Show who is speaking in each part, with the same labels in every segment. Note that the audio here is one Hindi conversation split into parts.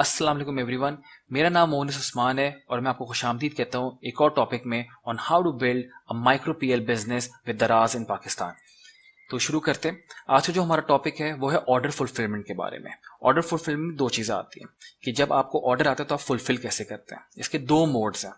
Speaker 1: अस्सलाम वालेकुम एवरीवन। मेरा नाम मोहनिस उस्मान है और मैं आपको खुशामदीद कहता हूँ एक और टॉपिक में on how to build a micro PL business with Daraz in Pakistan. तो शुरू करते हैं। आज का जो हमारा टॉपिक है वो है ऑर्डर फुलफिलमेंट के बारे में। ऑर्डर फुलफिलमेंट में दो चीजें आती हैं कि जब आपको ऑर्डर आता है तो आप फुलफिल कैसे करते हैं। इसके दो मोड्स हैं,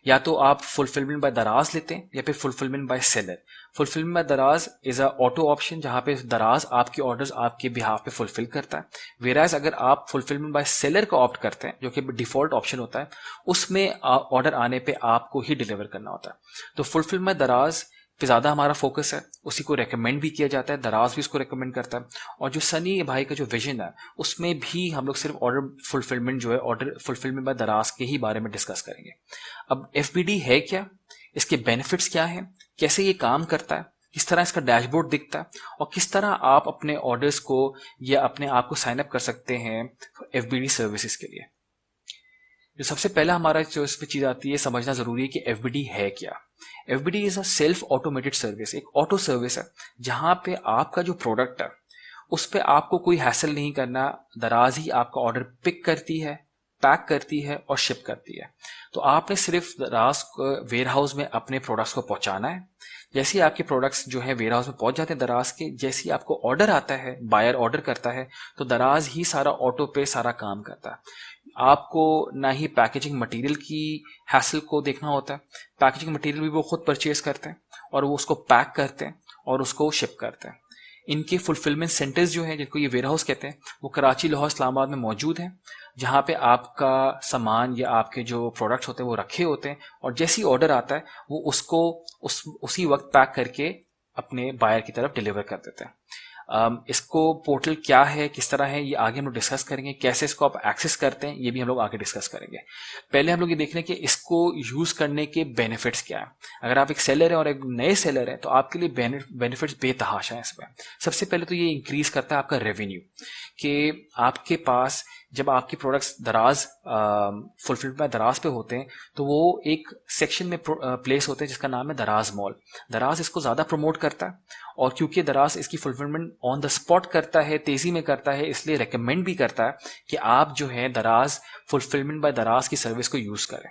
Speaker 1: या तो आप फुलफिलमेंट बाय दराज लेते हैं या फिर fulfilment bye seller. Fulfilment bye दराज इज अ ऑटो ऑप्शन जहां पे दराज आपके ऑर्डर्स आपके बिहाफ पे फुलफिल करता है। वेराज अगर आप फुलफिलमेंट बाय सेलर का ऑप्ट करते हैं जो कि डिफॉल्ट ऑप्शन होता है, उसमें ऑर्डर आने पे आपको ही डिलीवर करना होता है। तो फुलफिलमेंट बाय दराज पे ज्यादा हमारा फोकस है, उसी को रेकमेंड भी किया जाता है, दराज भी उसको रेकमेंड करता है। और जो सनी भाई का जो विजन है उसमें भी हम लोग सिर्फ ऑर्डर फुलफिलमेंट जो है ऑर्डर फुलफिलमेंट बाय दराज के ही बारे में डिस्कस करेंगे। अब एफबीडी है क्या, इसके बेनिफिट्स क्या हैं, कैसे ये काम करता है, किस तरह इसका डैशबोर्ड दिखता है और किस तरह आप अपने ऑर्डर्स को या अपने आप को साइन अप कर सकते हैं एफबीडी सर्विसेज के लिए। जो सबसे पहला हमारा जो इस पे चीज आती है समझना जरूरी है कि एफबीडी है क्या। FBD is a self automated service, एक ऑटो सर्विस है जहां पे आपका जो प्रोडक्ट है उस पे आपको कोई हैसल नहीं करना, दराज ही आपका ऑर्डर पिक करती है, पैक करती है और शिप करती है। तो आपने सिर्फ दराज वेयर हाउस में अपने प्रोडक्ट्स को पहुंचाना है। जैसे ही आपके प्रोडक्ट्स जो है वेयर हाउस में पहुंच जाते हैं दराज के, जैसे ही आपको ऑर्डर आता है, बायर ऑर्डर करता है, तो दराज ही सारा ऑटो पे सारा काम करता है। आपको ना ही पैकेजिंग मटेरियल की हैसल को देखना होता है, पैकेजिंग मटेरियल भी वो खुद परचेज करते हैं और वो उसको पैक करते हैं और उसको शिप करते हैं। इनके फुलफिलमेंट सेंटर्स जो हैं जिनको ये वेयर हाउस कहते हैं वो कराची, लाहौर, इस्लामाबाद में मौजूद हैं, जहां पे आपका सामान या आपके जो प्रोडक्ट्स होते हैं वो रखे होते हैं और जैसी ऑर्डर आता है वो उसको उसी वक्त पैक करके अपने बायर की तरफ डिलीवर कर देते हैं। इसको पोर्टल क्या है, किस तरह है, ये आगे हम लोग डिस्कस करेंगे। कैसे इसको आप एक्सेस करते हैं ये भी हम लोग आगे डिस्कस करेंगे। पहले हम लोग ये देख रहे हैं कि इसको यूज करने के बेनिफिट्स क्या है। अगर आप एक सेलर हैं और एक नए सेलर हैं तो आपके लिए बेनिफिट्स बेतहाशा है इसमें। सबसे पहले तो ये इंक्रीज करता है आपका रेवेन्यू, कि आपके पास जब आपके प्रोडक्ट्स दराज फुलफिल्ड बाय दराज पे होते हैं तो वो एक सेक्शन में प्लेस होते हैं जिसका नाम है दराज मॉल। दराज इसको ज्यादा प्रमोट करता है और क्योंकि दराज इसकी फुलफिलमेंट ऑन द स्पॉट करता है, तेजी में करता है, इसलिए रेकमेंड भी करता है कि आप जो है दराज फुलफिलमेंट बाय दराज की सर्विस को यूज करें।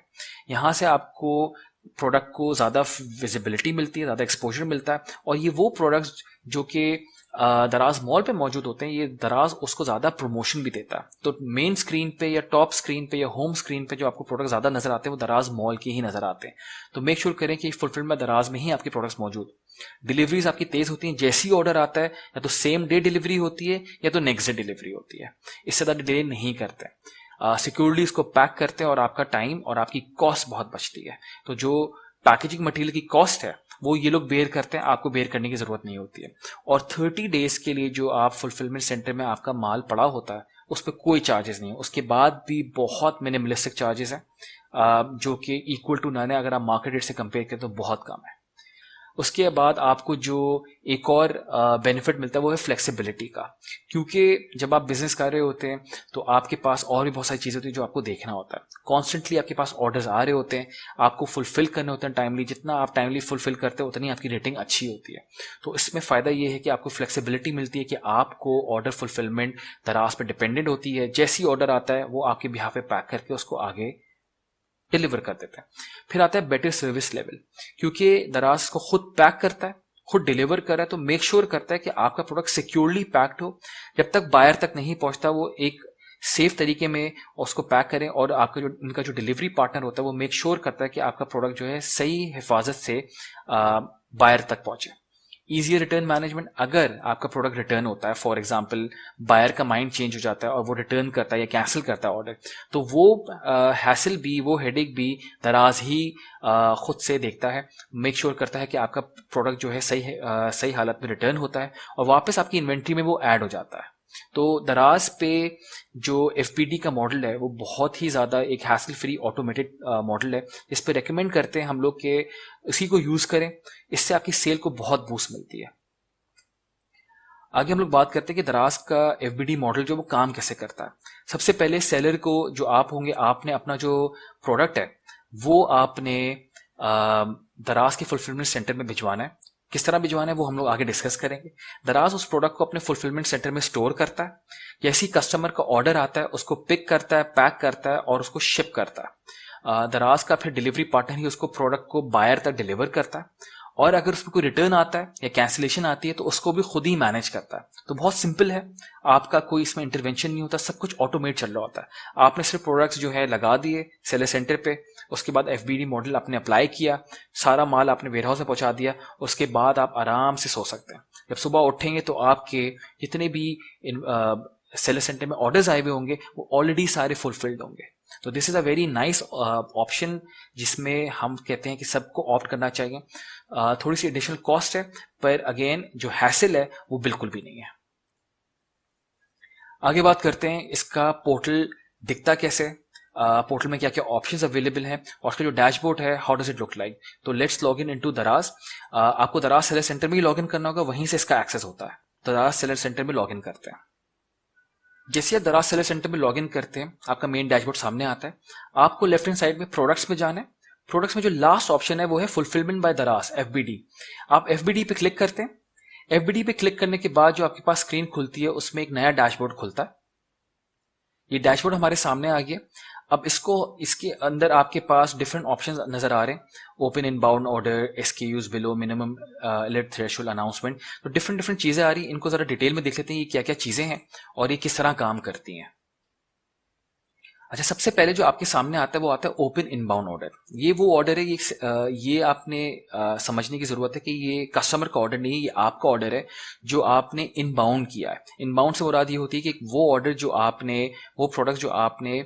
Speaker 1: यहाँ से आपको प्रोडक्ट को ज्यादा विजिबिलिटी मिलती है, ज्यादा एक्सपोजर मिलता है और ये वो प्रोडक्ट्स जो कि दराज मॉल पे मौजूद होते हैं, ये दराज उसको ज्यादा प्रमोशन भी देता है। तो मेन स्क्रीन पे या टॉप स्क्रीन पे या होम स्क्रीन पे जो आपको प्रोडक्ट ज्यादा नजर आते हैं वो दराज मॉल के ही नजर आते हैं। तो मेक श्योर करें कि फुलफिलमेंट दराज में ही आपके प्रोडक्ट्स मौजूद। डिलीवरीज आपकी तेज होती हैं, जैसी ऑर्डर आता है या तो सेम डे डिलीवरी होती है या तो नेक्स्ट डे डिलीवरी होती है, इससे ज्यादा डिले नहीं करते। सिक्योरली इसको पैक करते हैं और आपका टाइम और आपकी कॉस्ट बहुत बचती है। तो जो पैकेजिंग मटेरियल की कॉस्ट है वो ये लोग बेयर करते हैं, आपको बेयर करने की जरूरत नहीं होती है। और 30 डेज के लिए जो आप फुलफिलमेंट सेंटर में आपका माल पड़ा होता है उस पर कोई चार्जेस नहीं है। उसके बाद भी बहुत मिनिमलिस्टिक चार्जेस हैं जो कि इक्वल टू नन है, अगर आप मार्केट रेट से कंपेयर करें तो बहुत कम है। उसके बाद आपको जो एक और बेनिफिट मिलता है वो है फ्लेक्सिबिलिटी का, क्योंकि जब आप बिजनेस कर रहे होते हैं तो आपके पास और भी बहुत सारी चीजें होती हैं जो आपको देखना होता है। कॉन्स्टेंटली आपके पास ऑर्डर्स आ रहे होते हैं, आपको फुलफिल करने होते हैं टाइमली। जितना आप टाइमली फुलफिल करते हैं उतनी आपकी रेटिंग अच्छी होती है। तो इसमें फायदा ये है कि आपको फ्लेक्सिबिलिटी मिलती है कि आपको ऑर्डर फुलफिलमेंट दराज पर डिपेंडेंट होती है। जैसी ऑर्डर आता है वो आपके बिहाफ पे पैक करके उसको आगे डिलीवर कर देते हैं। फिर आता है बेटर सर्विस लेवल, क्योंकि दराज को खुद पैक करता है, खुद डिलीवर कर रहा है, तो मेक श्योर करता है कि आपका प्रोडक्ट सिक्योरली पैक्ड हो। जब तक बायर तक नहीं पहुंचता वो एक सेफ तरीके में उसको पैक करें और आपका जो उनका जो डिलीवरी पार्टनर होता है वो मेक श्योर करता है कि आपका प्रोडक्ट जो है सही हिफाजत से बायर तक पहुंचे। इजियर रिटर्न मैनेजमेंट, अगर आपका प्रोडक्ट रिटर्न होता है, फॉर एग्जांपल बायर का माइंड चेंज हो जाता है और वो रिटर्न करता है या कैंसिल करता है ऑर्डर, तो वो हैसल भी, वो हेडेक भी दराज ही खुद से देखता है। मेक श्योर करता है कि आपका प्रोडक्ट जो है सही हालत में रिटर्न होता है और वापस आपकी इन्वेंट्री में वो ऐड हो जाता है। तो दराज पे जो एफपीडी का मॉडल है वो बहुत ही ज्यादा एक हैसल फ्री ऑटोमेटेड मॉडल है, इस पे रेकमेंड करते हैं हम लोग के इसी को यूज करें, इससे आपकी सेल को बहुत बूस्ट मिलती है। आगे हम लोग बात करते हैं कि दराज का एफबीडी मॉडल जो वो काम कैसे करता है। सबसे पहले सेलर को जो आप होंगे, आपने अपना जो प्रोडक्ट है वो आपने दराज के फुलफिलमेंट सेंटर में भिजवाना है। किस तरह भिजवाना है वो हम लोग आगे डिस्कस करेंगे। दराज उस प्रोडक्ट को अपने फुलफिलमेंट सेंटर में स्टोर करता है, जैसे ही कस्टमर का ऑर्डर आता है उसको पिक करता है, पैक करता है और उसको शिप करता है। दराज का फिर डिलीवरी पार्टनर ही उसको प्रोडक्ट को बायर तक डिलीवर करता है, और अगर उसमें कोई रिटर्न आता है या कैंसिलेशन आती है तो उसको भी खुद ही मैनेज करता है। तो बहुत सिंपल है, आपका कोई इसमें इंटरवेंशन नहीं होता, सब कुछ ऑटोमेट चल रहा होता है। आपने सिर्फ प्रोडक्ट्स जो है लगा दिए सेलर सेंटर पे, उसके बाद FBD मॉडल आपने अप्लाई किया, सारा माल आपने वेयरहाउस में पहुंचा दिया, उसके बाद आप आराम से सो सकते हैं। जब सुबह उठेंगे तो आपके जितने भी सेलर सेंटर में ऑर्डर्स आए हुए होंगे वो ऑलरेडी सारे फुलफिल्ड होंगे। तो this is a very nice option जिसमें हम कहते हैं कि सबको ऑप्ट करना चाहिए। थोड़ी सी एडिशनल कॉस्ट है, पर अगेन जो हैसल है वो बिल्कुल भी नहीं है। आगे बात करते हैं इसका पोर्टल दिखता कैसे, पोर्टल में क्या क्या ऑप्शंस अवेलेबल हैं और उसका जो डैशबोर्ड है how does it look like. तो लेट्स लॉग इन इनटू दराज। आपको दराज सेलर सेंटर में ही लॉग इन करना होगा, वहीं से इसका एक्सेस होता है। दराज सेलर सेंटर में लॉग इन करते हैं। जैसे आप दराज सेलर सेंटर में लॉग इन करते हैं आपका मेन डैशबोर्ड सामने आता है। आपको लेफ्ट हैंड साइड में प्रोडक्ट्स में जाना है। प्रोडक्ट्स में जो लास्ट ऑप्शन है वो है फुलफिलमेंट बाय दराज FBD। आप FBD पे क्लिक करते हैं। FBD पे क्लिक करने के बाद जो आपके पास स्क्रीन खुलती है उसमें एक नया डैशबोर्ड खुलता है। ये डैशबोर्ड हमारे सामने आ गया। अब इसके अंदर आपके पास डिफरेंट ऑप्शंस नजर आ रहे हैं, open inbound order, SKUs below, minimum alert threshold, announcement. तो डिफरेंट चीजें आ रही हैं। इनको जरा डिटेल में देख लेते हैं ये क्या क्या चीजें हैं और ये किस तरह काम करती हैं। अच्छा, सबसे पहले जो आपके सामने आता है वो आता है ओपन इनबाउंड ऑर्डर। ये वो ऑर्डर है, ये आपने समझने की जरूरत है कि ये कस्टमर का ऑर्डर नहीं है, ये आपका ऑर्डर है जो आपने इनबाउंड किया है। इनबाउंड से मुराद ये होती है कि वो ऑर्डर जो आपने, वो प्रोडक्ट जो आपने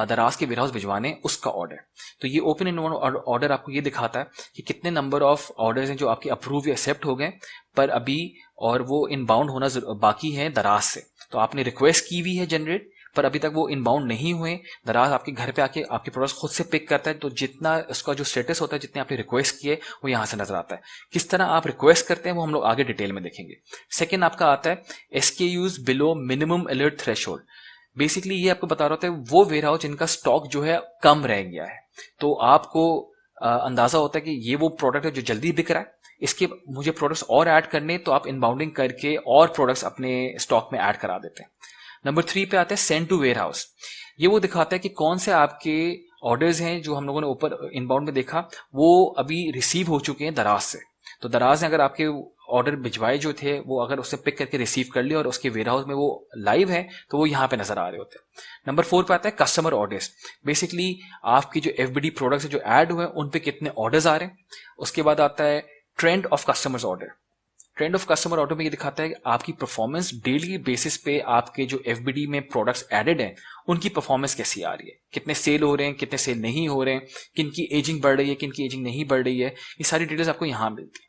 Speaker 1: दराज के वेयरहाउस भिजवाने उसका ऑर्डर। तो ये ओपन इनबाउंड ऑर्डर आपको ये दिखाता है कि कितने नंबर ऑफ ऑर्डर्स हैं जो आपके अप्रूव या एक्सेप्ट हो गए पर अभी, और वो इनबाउंड होना बाकी है दराज से। तो आपने रिक्वेस्ट की हुई है जनरेट, पर अभी तक वो इनबाउंड नहीं हुए। दराज आपके घर पे आके आपके प्रोडक्ट्स खुद से पिक करता है। तो जितना उसका जो स्टेटस होता है, जितने आपने रिक्वेस्ट किए, वो यहां से नजर आता है। किस तरह आप रिक्वेस्ट करते हैं वो हम लोग आगे डिटेल में देखेंगे। सेकेंड आपका आता है SKUs below minimum alert threshold. Basically ये आपको बता रहा होता है वो वेयरहाउस जिनका स्टॉक जो है कम रह गया है। तो आपको अंदाजा होता है कि ये वो प्रोडक्ट है जो जल्दी बिक रहा है, इसके मुझे प्रोडक्ट्स और ऐड करने, तो आप इनबाउंडिंग करके और प्रोडक्ट्स अपने स्टॉक में ऐड करा देते हैं। नंबर 3 पे आता है सेंड टू वेयरहाउस। ये वो दिखाता है कि कौन से आपके ऑर्डर्स हैं जो हम लोगों ने ऊपर इनबाउंड में देखा वो अभी रिसीव हो चुके हैं दराज से। तो दराज ने अगर आपके ऑर्डर भिजवाए जो थे वो अगर उससे पिक करके रिसीव कर लिया और उसके वेयरहाउस में वो लाइव है तो वो यहाँ पे नजर आ रहे होते हैं। नंबर 4 पे आता है कस्टमर ऑर्डर्स। बेसिकली आपकी जो FBD प्रोडक्ट्स जो ऐड हुए हैं उन पे कितने ऑर्डर्स आ रहे हैं। उसके बाद आता है trend of customers order. Trend of customer order में ये दिखाता है कि आपकी परफॉर्मेंस डेली बेसिस पे आपके जो FBD में प्रोडक्ट्स एडेड हैं उनकी परफॉर्मेंस कैसी आ रही है, कितने सेल हो रहे हैं, कितने सेल नहीं हो रहे हैं, किन की एजिंग बढ़ रही है, किन की एजिंग नहीं बढ़ रही है। ये सारी डिटेल्स आपको यहाँ मिलती है।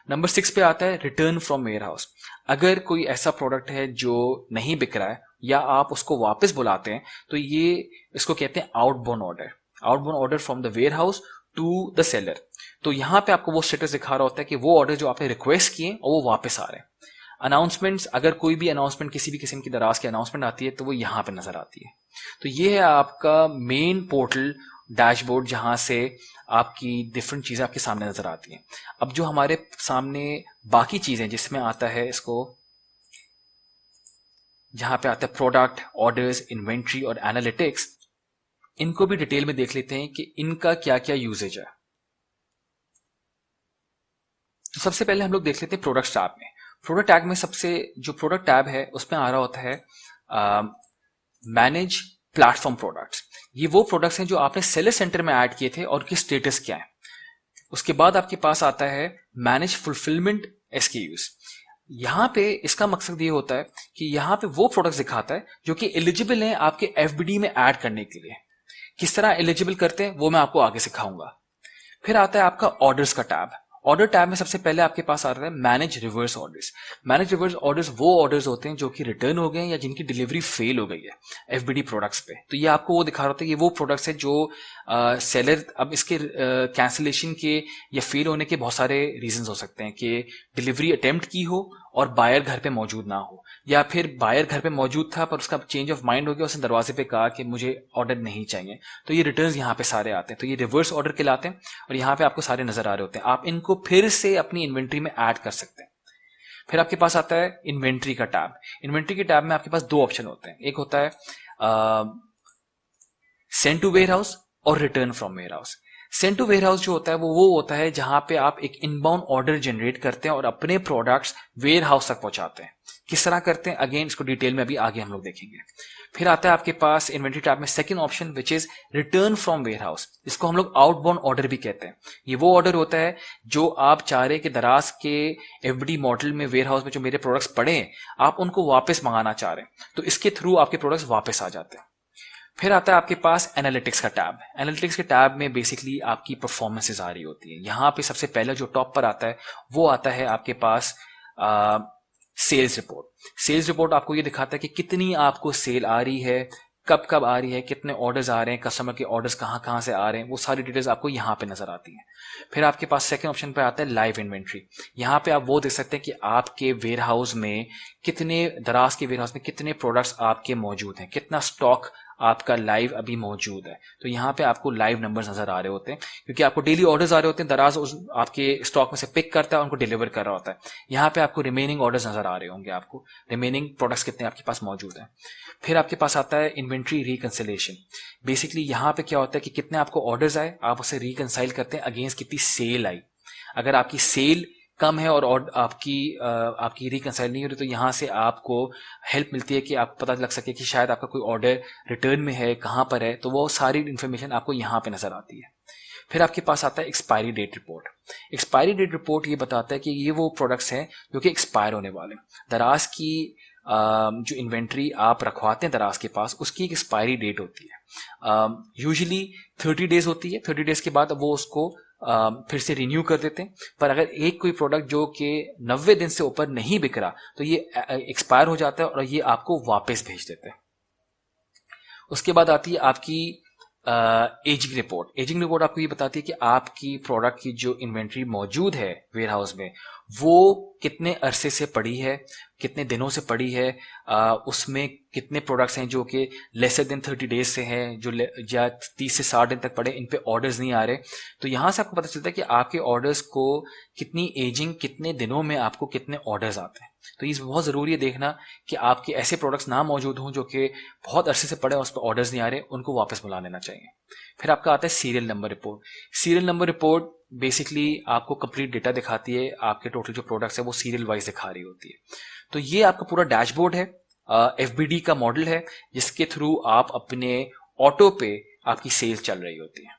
Speaker 1: नंबर 6 पे आता है रिटर्न फ्रॉम वेयरहाउस। अगर कोई ऐसा प्रोडक्ट है जो नहीं बिक रहा है या आप उसको वापस बुलाते हैं तो ये इसको कहते हैं outbound order. Outbound order from the warehouse to the seller. तो यहां पे आपको वो स्टेटस दिखा रहा होता है कि वो ऑर्डर जो आपने रिक्वेस्ट किए और वो वापस आ रहे हैं। अनाउंसमेंट्स, अगर कोई भी अनाउंसमेंट किसी भी किस्म की दराज की अनाउंसमेंट आती है तो वो यहां पे नजर आती है। तो ये है आपका मेन पोर्टल डैशबोर्ड जहां से आपकी डिफरेंट चीजें आपके सामने नजर आती हैं। अब जो हमारे सामने बाकी चीजें जिसमें आता है, इसको जहां पे आता है प्रोडक्ट, ऑर्डर्स, इन्वेंट्री और एनालिटिक्स, इनको भी डिटेल में देख लेते हैं कि इनका क्या क्या यूजेज है। तो सबसे पहले हम लोग देख लेते हैं प्रोडक्ट टैब में। प्रोडक्ट टैग में सबसे जो प्रोडक्ट टैब है उसमें आ रहा होता है मैनेज प्लेटफॉर्म प्रोडक्ट्स। ये वो प्रोडक्ट्स हैं जो आपने सेलर सेंटर में ऐड किए थे और उनकी स्टेटस क्या है। उसके बाद आपके पास आता है मैनेज फुलफिलमेंट SKUs। यहां पे इसका मकसद ये होता है कि यहां पे वो प्रोडक्ट्स दिखाता है जो कि एलिजिबल हैं आपके FBD में ऐड करने के लिए। किस तरह एलिजिबल करते हैं वो मैं आपको आगे सिखाऊंगा। फिर आता है आपका ऑर्डर्स का टैब। ऑर्डर टैब में सबसे पहले आपके पास आ रहा है manage reverse orders. Manage reverse orders वो ऑर्डर्स होते हैं जो कि रिटर्न हो गए या जिनकी डिलीवरी फेल हो गई है FBD प्रोडक्ट्स पे। तो ये आपको वो दिखा रहा होता है, ये वो प्रोडक्ट्स है जो सेलर, अब इसके कैंसिलेशन के या फेल होने के बहुत सारे रीजंस हो सकते हैं कि डिलीवरी अटेम्प्ट की हो और बायर घर पे मौजूद ना हो, या फिर बायर घर पे मौजूद था पर उसका चेंज ऑफ माइंड हो गया, उसने दरवाजे पे कहा कि मुझे ऑर्डर नहीं चाहिए, तो ये रिटर्न्स यहाँ पे सारे आते हैं, तो ये रिवर्स ऑर्डर कहलाते हैं और यहाँ पे आपको सारे नजर आ रहे होते हैं। आप इनको फिर से अपनी इन्वेंट्री में ऐड कर सकते हैं। फिर आपके पास आता है इन्वेंट्री का टैब। इन्वेंट्री के टैब में आपके पास दो ऑप्शन होते हैं, एक होता है सेंड टू वेयर हाउस और return from warehouse. Send to warehouse जो होता है वो होता है जहां पे आप एक इनबाउंड ऑर्डर जनरेट करते हैं और अपने प्रोडक्ट्स वेयर हाउस तक पहुंचाते हैं। किस तरह करते हैं, अगेन इसको डिटेल में अभी आगे हम लोग देखेंगे। फिर आता है आपके पास इन्वेंट्री टैब में second option which is return from warehouse. इसको हम लोग आउटबाउंड ऑर्डर भी कहते हैं। ये वो ऑर्डर होता है जो आप चाह रहे कि दराज के एफडी मॉडल में वेयर हाउस में जो मेरे प्रोडक्ट्स पड़े हैं आप उनको वापस मंगाना चाह रहे हैं, तो इसके थ्रू आपके प्रोडक्ट्स वापस आ जाते हैं। फिर आता है आपके पास एनालिटिक्स का टैब। एनालिटिक्स के टैब में बेसिकली आपकी परफॉर्मेंसेस आ रही होती है। यहाँ पे सबसे पहले जो टॉप पर आता है वो आता है आपके पास सेल्स रिपोर्ट। सेल्स रिपोर्ट आपको ये दिखाता है कि कितनी आपको सेल आ रही है, कब कब आ रही है, कितने ऑर्डर्स आ रहे हैं, कस्टमर के ऑर्डर्स कहाँ कहाँ से आ रहे हैं, वो सारी डिटेल्स आपको यहाँ पे नजर आती हैं। फिर आपके पास सेकंड ऑप्शन पे आता है लाइव इन्वेंट्री। यहाँ पे आप वो देख सकते हैं कि आपके वेयर हाउस में कितने, दराज के वेयर हाउस में कितने प्रोडक्ट्स आपके मौजूद हैं, कितना स्टॉक आपका लाइव अभी मौजूद है। तो यहाँ पे आपको लाइव नंबर्स नजर आ रहे होते हैं क्योंकि आपको डेली ऑर्डर्स आ रहे होते हैं, दराज उस आपके स्टॉक में से पिक करता है, उनको डिलीवर कर रहा होता है। यहाँ पे आपको रिमेनिंग ऑर्डर्स नजर आ रहे होंगे, आपको रिमेनिंग प्रोडक्ट्स कितने आपके पास मौजूद हैं। फिर आपके पास आता है इन्वेंट्री रिकंसिलेशन। बेसिकली यहाँ पे क्या होता है कि कितने आपको ऑर्डर्स आए, आप उसे रिकंसाइल करते हैं अगेंस्ट कितनी सेल आई। अगर आपकी सेल कम है और आपकी रिकंसाइल नहीं हो रही तो यहाँ से आपको हेल्प मिलती है कि आपको पता लग सके कि शायद आपका कोई ऑर्डर रिटर्न में है, कहाँ पर है, तो वो सारी इन्फॉर्मेशन आपको यहाँ पे नजर आती है। फिर आपके पास आता है expiry date report. Expiry date report ये बताता है कि ये वो प्रोडक्ट्स हैं जो कि एक्सपायर होने वाले हैं। दराज की जो इन्वेंट्री आप रखवाते हैं दराज के पास, उसकी एक एक्सपायरी डेट होती है, यूजुअली 30 डेज होती है। 30 डेज के बाद वो उसको फिर से रिन्यू कर देते हैं। पर अगर एक कोई प्रोडक्ट जो कि 90 दिन से ऊपर नहीं बिक रहा तो ये एक्सपायर हो जाता है और ये आपको वापस भेज देते हैं। उसके बाद आती है आपकी एजिंग रिपोर्ट। एजिंग रिपोर्ट आपको ये बताती है कि आपकी प्रोडक्ट की जो इन्वेंट्री मौजूद है वेयर हाउस में वो कितने अरसे से पड़ी है, कितने दिनों से पड़ी है, उसमें कितने प्रोडक्ट्स हैं जो कि लेसर देन 30 डेज से हैं, जो या 30 से 60 दिन तक पड़े, इन पे ऑर्डर्स नहीं आ रहे। तो यहां से आपको पता चलता है कि आपके ऑर्डर्स को कितनी एजिंग, कितने दिनों में आपको कितने ऑर्डर्स आते हैं। तो ये बहुत जरूरी है देखना कि आपके ऐसे प्रोडक्ट्स ना मौजूद हों जो कि बहुत अरसे से पड़े और उस पर ऑर्डर्स नहीं आ रहे, उनको वापस बुला लेना चाहिए। फिर आपका आता है serial number report. Serial number report basically आपको कंप्लीट डेटा दिखाती है, आपके टोटल जो प्रोडक्ट्स है वो सीरियल वाइज दिखा रही होती है। तो ये आपका पूरा डैशबोर्ड है, एफबीडी का मॉडल है जिसके थ्रू आप अपने ऑटो पे आपकी सेल्स चल रही होती है।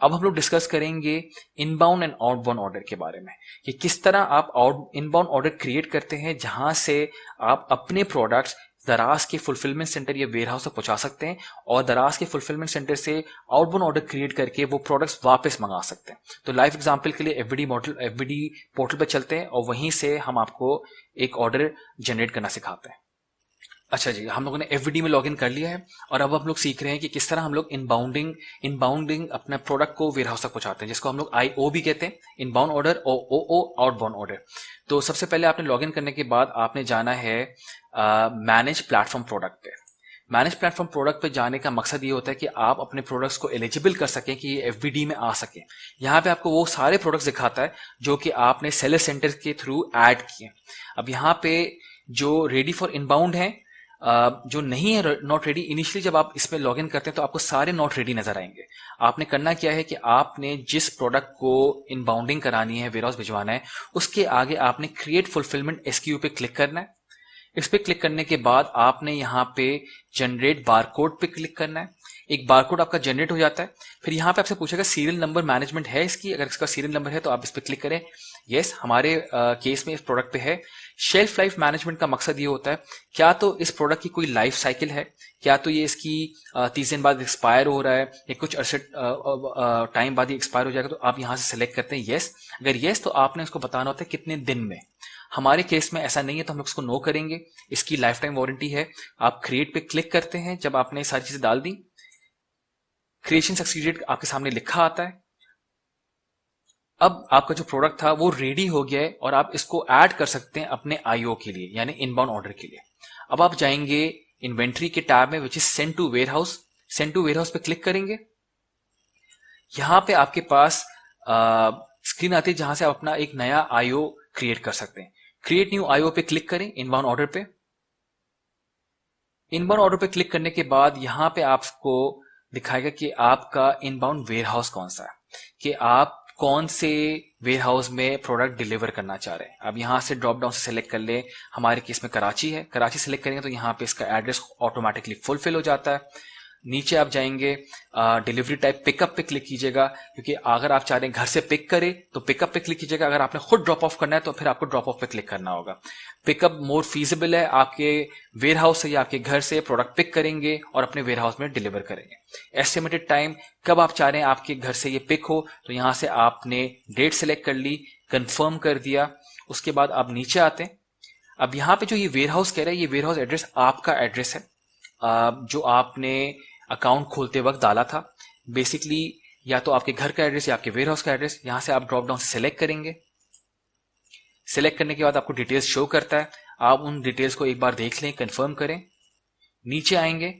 Speaker 1: अब हम लोग डिस्कस करेंगे इनबाउंड एंड आउटबाउंड ऑर्डर के बारे में कि किस तरह आप इनबाउंड ऑर्डर क्रिएट करते हैं जहां से आप अपने प्रोडक्ट्स दराज के फुलफिलमेंट सेंटर या वेयर हाउस तक पहुंचा सकते हैं और दराज के फुलफिलमेंट सेंटर से आउटबाउंड ऑर्डर क्रिएट करके वो प्रोडक्ट्स वापस मंगा सकते हैं। तो लाइव एग्जांपल के लिए एफबीडी पोर्टल पर चलते हैं और वहीं से हम आपको एक ऑर्डर जनरेट करना सिखाते हैं। अच्छा जी, हम लोगों ने एफबीडी में लॉगिन कर लिया है और अब हम लोग सीख रहे हैं कि किस तरह हम लोग इनबाउंडिंग अपने प्रोडक्ट को वेयर हाउस तक पहुंचाते हैं, जिसको हम लोग आईओ भी कहते हैं, इनबाउंड ऑर्डर और ओ आउटबाउंड ऑर्डर। तो सबसे पहले आपने लॉगिन करने के बाद आपने जाना है मैनेज प्लेटफॉर्म प्रोडक्ट पे। मैनेज प्लेटफॉर्म प्रोडक्ट पे जाने का मकसद ये होता है कि आप अपने प्रोडक्ट्स को एलिजिबल कर सकें कि ये एफबीडी में आ सके। यहाँ पे आपको वो सारे प्रोडक्ट्स दिखाता है जो कि आपने सेलर सेंटर के थ्रू ऐड किए। अब यहाँ पे जो रेडी फॉर इनबाउंड है, जो नहीं है नॉट रेडी, इनिशियली जब आप इसमें लॉगिन करते हैं तो आपको सारे नॉट रेडी नजर आएंगे। आपने करना क्या है कि आपने जिस प्रोडक्ट को इनबाउंडिंग करानी है, वेयर हाउस भिजवाना है, उसके आगे आपने क्रिएट फुलफिलमेंट एसक्यू पे क्लिक करना है। इस पे क्लिक करने के बाद आपने यहाँ पे जनरेट बारकोड पे क्लिक करना है। एक बारकोड आपका जनरेट हो जाता है। फिर यहाँ पे आपसे पूछेगा सीरियल नंबर मैनेजमेंट है इसकी, अगर इसका सीरियल नंबर है तो आप इस पे क्लिक करें। यस, हमारे केस में इस प्रोडक्ट पे है। शेल्फ लाइफ मैनेजमेंट का मकसद ये होता है, क्या तो इस प्रोडक्ट की कोई लाइफ साइकिल है, क्या तो ये इसकी 30 दिन बाद एक्सपायर हो रहा है या कुछ अरसे टाइम बाद ही एक्सपायर हो जाएगा, तो आप यहाँ से सिलेक्ट करते हैं यस। अगर यस तो आपने उसको बताना होता है कितने दिन में। हमारे केस में ऐसा नहीं है तो हम लोग उसको नो करेंगे। इसकी लाइफ टाइम वारंटी है। आप क्रिएट पे क्लिक करते हैं जब आपने सारी चीजें डाल दी। क्रिएशन सक्सीडेड आपके सामने लिखा आता है। अब आपका जो प्रोडक्ट था वो रेडी हो गया है और आप इसको ऐड कर सकते हैं अपने आईओ के लिए, यानी इनबाउंड ऑर्डर के लिए। अब आप जाएंगे इन्वेंट्री के टैब में, which is send to warehouse. Send to warehouse पे क्लिक करेंगे। यहां पे आपके पास स्क्रीन आती है जहां से आप अपना एक नया आईओ क्रिएट कर सकते हैं। क्रिएट न्यू आईओ पे क्लिक करें इनबाउंड ऑर्डर पे। इनबाउंड ऑर्डर पे क्लिक करने के बाद यहां पे आपको दिखाएगा कि आपका इनबाउंड वेयरहाउस कौन सा है, कि आप कौन से वेयरहाउस में प्रोडक्ट डिलीवर करना चाह रहे हैं। अब यहां से ड्रॉप डाउन से सेलेक्ट कर ले। हमारे केस में कराची है, कराची सेलेक्ट करेंगे तो यहां पे इसका एड्रेस ऑटोमेटिकली फुलफिल हो जाता है। नीचे आप जाएंगे, डिलीवरी टाइप पिकअप पे क्लिक कीजिएगा, क्योंकि अगर आप चाह रहे हैं घर से पिक करें तो पिकअप पे क्लिक कीजिएगा। अगर आपने खुद ड्रॉप ऑफ करना है तो फिर आपको ड्रॉप ऑफ पे क्लिक करना होगा। पिकअप मोर फीजिबल है, आपके वेयरहाउस से या आपके घर से प्रोडक्ट पिक करेंगे और अपने वेयरहाउस में डिलीवर करेंगे। एस्टिमेटेड टाइम कब आप चाह रहे हैं आपके घर से ये पिक हो, तो यहां से आपने डेट सेलेक्ट कर ली, कंफर्म कर दिया। उसके बाद आप नीचे आते हैं। अब यहां पे जो ये वेयरहाउस कह रहा है, ये वेयरहाउस एड्रेस आपका एड्रेस है जो आपने अकाउंट खोलते वक्त डाला था। बेसिकली या तो आपके घर का एड्रेस या आपके वेयरहाउस का एड्रेस। यहां से आप ड्रॉप डाउन से सिलेक्ट करेंगे। सिलेक्ट करने के बाद आपको डिटेल्स शो करता है, आप उन डिटेल्स को एक बार देख लें, कंफर्म करें। नीचे आएंगे,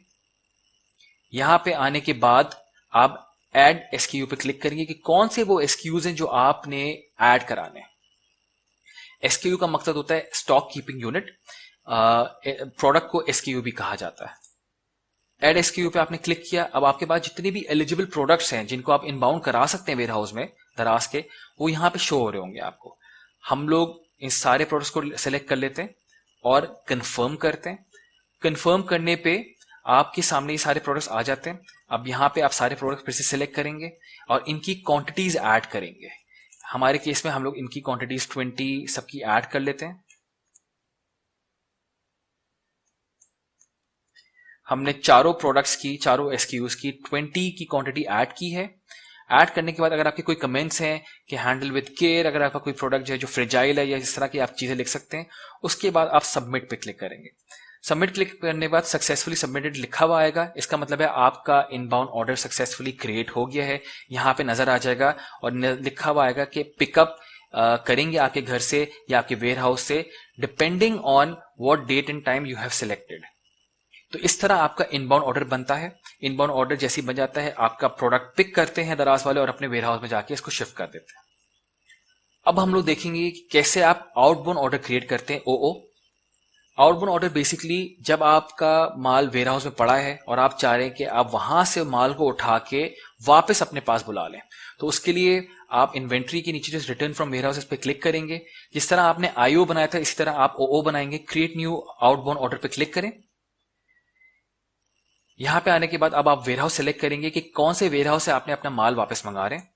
Speaker 1: यहां पे आने के बाद आप ऐड एसक्यू पे क्लिक करेंगे कि कौन से वो एसक्यूज हैं जो आपने ऐड कराने। एसक्यू का मकसद होता है स्टॉक कीपिंग यूनिट। प्रोडक्ट को एसक्यू भी कहा जाता है। एड एसक्यू पे आपने क्लिक किया। अब आपके पास जितने भी एलिजिबल प्रोडक्ट्स हैं जिनको आप इनबाउंड करा सकते हैं वेयरहाउस में दराज के, वो यहां पे शो हो रहे होंगे आपको। हम लोग इन सारे प्रोडक्ट्स को सेलेक्ट कर लेते हैं और कंफर्म करते हैं। कंफर्म करने पे आपके सामने ये सारे प्रोडक्ट्स आ जाते हैं। अब यहां पे आप सारे प्रोडक्ट्स फिर से सिलेक्ट करेंगे और इनकी क्वांटिटीज ऐड करेंगे। हमारे केस में हम लोग इनकी क्वांटिटीज 20 सबकी ऐड कर लेते हैं। हमने चारों प्रोडक्ट्स की, चारों एसक्यूज की 20 की क्वांटिटी ऐड की है। ऐड करने के बाद अगर आपके कोई कमेंट्स हैं कि हैंडल विद केयर, अगर आपका कोई प्रोडक्ट जो फ्रेजाइल है या इस तरह की आप चीजें लिख सकते हैं। उसके बाद आप सबमिट पे क्लिक करेंगे। सबमिट क्लिक करने के बाद सक्सेसफुली सबमिटेड लिखा हुआ आएगा। इसका मतलब है आपका इनबाउंड ऑर्डर सक्सेसफुली क्रिएट हो गया है। यहां पे नजर आ जाएगा और लिखा हुआ आएगा कि पिकअप करेंगे आपके घर से या आपके वेयरहाउस से, depending on what date and time you have selected. तो इस तरह आपका इनबाउंड ऑर्डर बनता है। इनबाउंड ऑर्डर जैसे ही बन जाता है, आपका प्रोडक्ट पिक करते हैं दराज वाले और अपने वेयरहाउस में जाके इसको शिफ्ट कर देते हैं। अब हम लोग देखेंगे कि कैसे आप आउटबाउंड ऑर्डर क्रिएट करते हैं। ओओ आउटबाउंड ऑर्डर बेसिकली जब आपका माल वेयरहाउस में पड़ा है और आप चाह रहे हैं कि आप वहां से माल को उठा के वापस अपने पास बुला लें, तो उसके लिए आप इन्वेंट्री के नीचे जो रिटर्न फ्रॉम वेयरहाउस पे क्लिक करेंगे। जिस तरह आपने आईओ बनाया था इसी तरह आप ओओ बनाएंगे। क्रिएट न्यू आउटबाउंड ऑर्डर पे क्लिक करें। यहां पे आने के बाद अब आप वेयरहाउस सेलेक्ट करेंगे कि कौन से वेयरहाउस से आपने अपना माल वापस मंगा रहे हैं।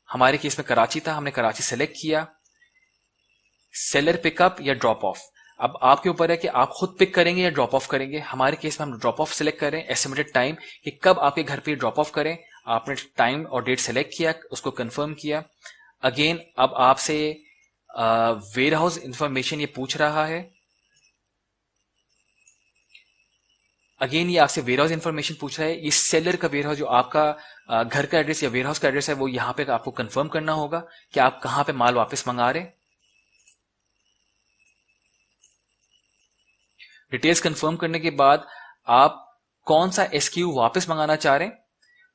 Speaker 1: हमारे केस में कराची था, हमने कराची सेलेक्ट किया। सेलर पिकअप या ड्रॉप ऑफ, अब आपके ऊपर है कि आप खुद पिक करेंगे या ड्रॉप ऑफ करेंगे। हमारे केस में हम ड्रॉप ऑफ सेलेक्ट करें। एस्टिमेटेड टाइम कि कब आपके घर पे ड्रॉप ऑफ करें। आपने टाइम और डेट सेलेक्ट किया, उसको कंफर्म किया। अगेन अब आपसे वेयरहाउस इंफॉर्मेशन ये पूछ रहा है। अगेन ये आपसे वेयरहाउस इंफॉर्मेशन पूछ रहा है। ये सेलर का वेयरहाउस जो आपका घर का एड्रेस या वेयरहाउस का एड्रेस है वो यहां पे आपको कंफर्म करना होगा कि आप कहां पे माल वापस मंगा रहे हैं। डिटेल्स कंफर्म करने के बाद आप कौन सा एसक्यू वापस मंगाना चाह रहे हैं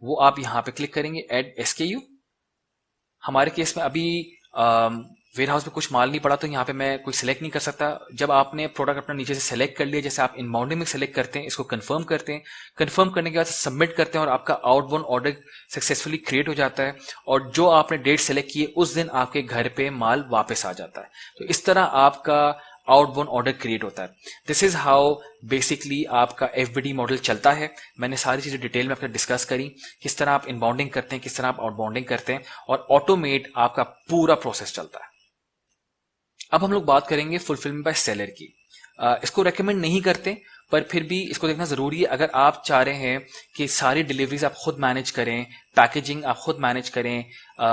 Speaker 1: वो आप यहां पे क्लिक करेंगे, ऐड एसक्यू। हमारे केस में अभी वेयरहाउस में कुछ माल नहीं पड़ा तो यहाँ पे मैं कोई सिलेक्ट नहीं कर सकता। जब आपने प्रोडक्ट अपना नीचे से सिलेक्ट कर लिया, जैसे आप इनबाउंडिंग में सिलेक्ट करते हैं, इसको कंफर्म करते हैं। कंफर्म करने के बाद सबमिट करते हैं और आपका आउटबाउंड ऑर्डर सक्सेसफुली क्रिएट हो जाता है और जो आपने डेट सेलेक्ट की है उस दिन आपके घर पे माल वापस आ जाता है। तो इस तरह आपका आउटबाउंड ऑर्डर क्रिएट होता है। दिस इज हाउ बेसिकली आपका एफबीडी मॉडल चलता है। मैंने सारी चीजें डिटेल में आपने डिस्कस करी, किस तरह आप इनबाउंडिंग करते हैं, किस तरह आप आउटबाउंडिंग करते हैं और ऑटोमेट आपका पूरा प्रोसेस चलता है। अब हम लोग बात करेंगे फुलफिलमेंट बाय सेलर की। इसको रेकमेंड नहीं करते, पर फिर भी इसको देखना ज़रूरी है। अगर आप चाह रहे हैं कि सारी डिलीवरीज आप खुद मैनेज करें, पैकेजिंग आप खुद मैनेज करें,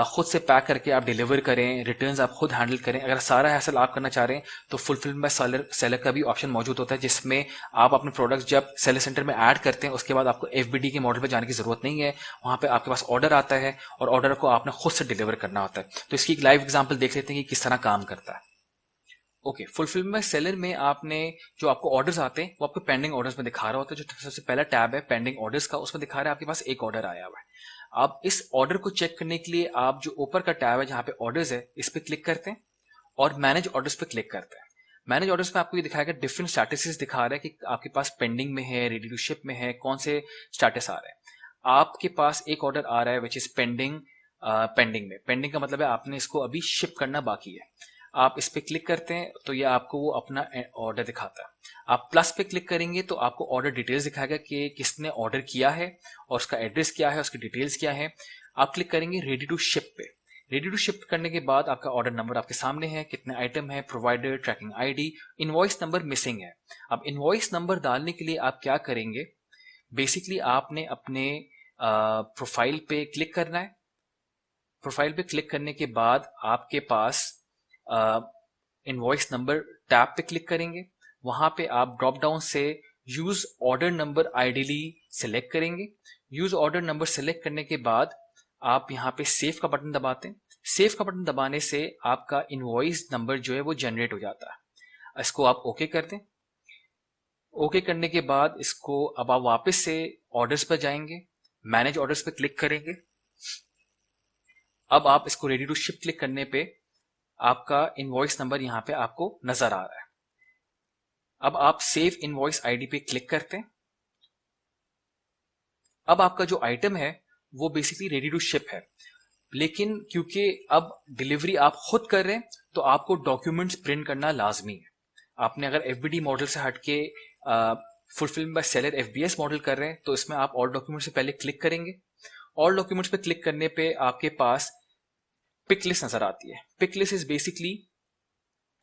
Speaker 1: खुद से पैक करके आप डिलीवर करें, रिटर्न्स आप खुद हैंडल करें, अगर सारा हैसल आप करना चाह रहे हैं तो फुलफिलमेंट बाय सेलर का भी ऑप्शन मौजूद होता है, जिसमें आप अपने प्रोडक्ट्स जब सेलर सेंटर में ऐड करते हैं उसके बाद आपको FBD के मॉडल पर जाने की ज़रूरत नहीं है। वहाँ पर आपके पास ऑर्डर आता है और ऑर्डर को आपने खुद से डिलीवर करना होता है। तो इसकी एक लाइव एग्जाम्पल देख लेते हैं कि किस तरह काम करता है। ओके, फुलफिलमेंट बाय सेलर में आपने जो आपको ऑर्डर्स आते हैं वो आपको पेंडिंग ऑर्डर्स में दिखा रहा होता है। जो सबसे पहला टैब है पेंडिंग ऑर्डर्स का, उसमें दिखा रहा है आपके पास एक ऑर्डर आया हुआ है। आप इस ऑर्डर को चेक करने के लिए आप जो ऊपर का टैब है जहाँ पे ऑर्डर्स है इस पर क्लिक करते हैं और मैनेज ऑर्डर्स पे क्लिक करते हैं। मैनेज ऑर्डर्स में आपको ये दिखाएगा, डिफरेंट स्टेटस दिखा रहा है कि आपके पास पेंडिंग में है, रेडी टू शिप में है, कौन से स्टेटस आ रहे हैं। आपके पास एक ऑर्डर आ रहा है विच इज पेंडिंग। पेंडिंग में, पेंडिंग का मतलब है आपने इसको अभी शिप करना बाकी है। आप इस पे क्लिक करते हैं तो ये आपको वो अपना ऑर्डर दिखाता है। आप प्लस पे क्लिक करेंगे तो आपको ऑर्डर डिटेल्स दिखाएगा कि किसने ऑर्डर किया है और उसका एड्रेस क्या है, उसकी डिटेल्स क्या है। आप क्लिक करेंगे रेडी टू शिप पे। रेडी टू शिप करने के बाद आपका ऑर्डर नंबर आपके सामने है, कितने आइटम है, provider, tracking ID, invoice number missing है। अब इनवॉइस नंबर डालने के लिए आप क्या करेंगे, बेसिकली आपने अपने प्रोफाइल पे क्लिक करना है। प्रोफाइल पे क्लिक करने के बाद आपके पास इनवॉइस नंबर टैब पे क्लिक करेंगे। वहां पे आप ड्रॉप डाउन से use order number ideally select करेंगे। यूज ऑर्डर नंबर सिलेक्ट करने के बाद आप यहाँ पे सेव का बटन दबाते हैं। सेव का बटन दबाने से आपका इनवॉइस नंबर जो है वो जनरेट हो जाता है। इसको आप ओके कर दें। ओके करने के बाद इसको अब आप वापस से ऑर्डर्स पर जाएंगे, मैनेज ऑर्डर्स पे क्लिक करेंगे। अब आप इसको रेडी टू शिप क्लिक करने पे आपका इनवॉइस नंबर यहां पे आपको नजर आ रहा है। अब आप सेव इनवॉइस ID पे क्लिक करते हैं। अब आपका जो आइटम है वो बेसिकली रेडी टू शिप है, लेकिन क्योंकि अब डिलीवरी आप खुद कर रहे हैं तो आपको डॉक्यूमेंट्स प्रिंट करना लाजमी है। आपने अगर FBD मॉडल से हटके fulfilment bye seller FBS model कर रहे हैं तो इसमें आप ऑल डॉक्यूमेंट्स से पहले क्लिक करेंगे। ऑल डॉक्यूमेंट्स पे क्लिक करने पे आपके पास पिक लिस्ट नजर आती है। पिक लिस्ट इज बेसिकली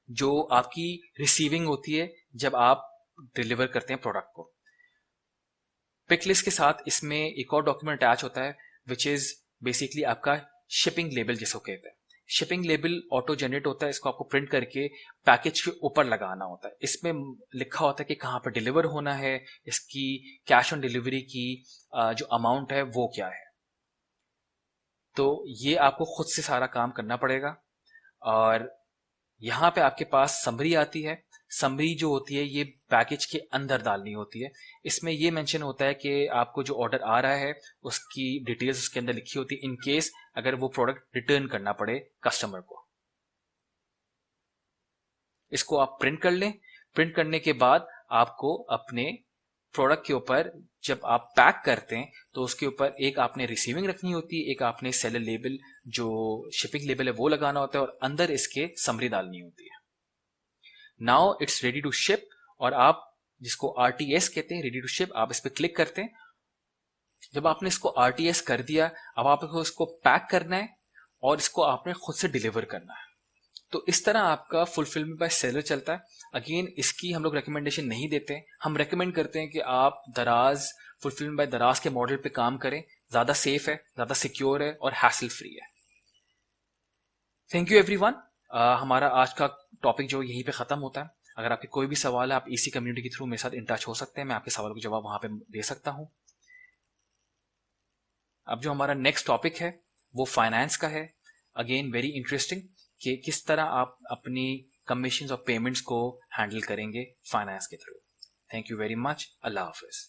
Speaker 1: जो आपकी रिसीविंग होती है जब आप डिलीवर करते हैं प्रोडक्ट को। पिक लिस्ट के साथ इसमें एक और डॉक्यूमेंट अटैच होता है विच इज बेसिकली आपका शिपिंग लेबल जिसको कहते हैं। शिपिंग लेबल ऑटो जनरेट होता है, इसको आपको प्रिंट करके पैकेज के ऊपर लगाना होता है। इसमें लिखा होता है कि कहाँ पर डिलीवर होना है, इसकी कैश ऑन डिलीवरी की जो अमाउंट है वो क्या है। तो ये आपको खुद से सारा काम करना पड़ेगा। और यहाँ पे आपके पास समरी आती है। समरी जो होती है ये पैकेज के अंदर डालनी होती है। इसमें ये मेंशन होता है कि आपको जो ऑर्डर आ रहा है उसकी डिटेल्स उसके अंदर लिखी होती है इन केस अगर वो प्रोडक्ट रिटर्न करना पड़े कस्टमर को। इसको आप प्रिंट कर लें। प्रिंट करने के बाद आपको अपने प्रोडक्ट के ऊपर जब आप पैक करते हैं तो उसके ऊपर एक आपने रिसीविंग रखनी होती है, एक आपने सेलर लेबल जो शिपिंग लेबल है वो लगाना होता है और अंदर इसके समरी डालनी होती है। Now it's ready to ship और आप जिसको RTS कहते हैं, रेडी टू शिप, आप इस पर क्लिक करते हैं। जब आपने इसको RTS कर दिया अब आपको इसको पैक करना है और इसको आपने खुद से डिलीवर करना है। तो इस तरह आपका फुलफिलमेंट बाय सेलर चलता है। अगेन इसकी हम लोग रिकमेंडेशन नहीं देते, हम रेकमेंड करते हैं कि आप दराज फुलफिलमेंट बाय दराज के मॉडल पे काम करें। ज्यादा सेफ है, ज्यादा सिक्योर है और हैसल फ्री है। Thank you everyone. हमारा आज का टॉपिक जो यहीं पे खत्म होता है। अगर आपके कोई भी सवाल है आप इसी कम्युनिटी के थ्रू मेरे साथ इन टच हो सकते हैं, मैं आपके सवाल को जवाब वहां पे दे सकता हूं। अब जो हमारा नेक्स्ट टॉपिक है वो फाइनेंस का है। अगेन वेरी इंटरेस्टिंग कि किस तरह आप अपनी कमीशंस और पेमेंट्स को हैंडल करेंगे फाइनेंस के through. Thank you very much. Allah Hafiz.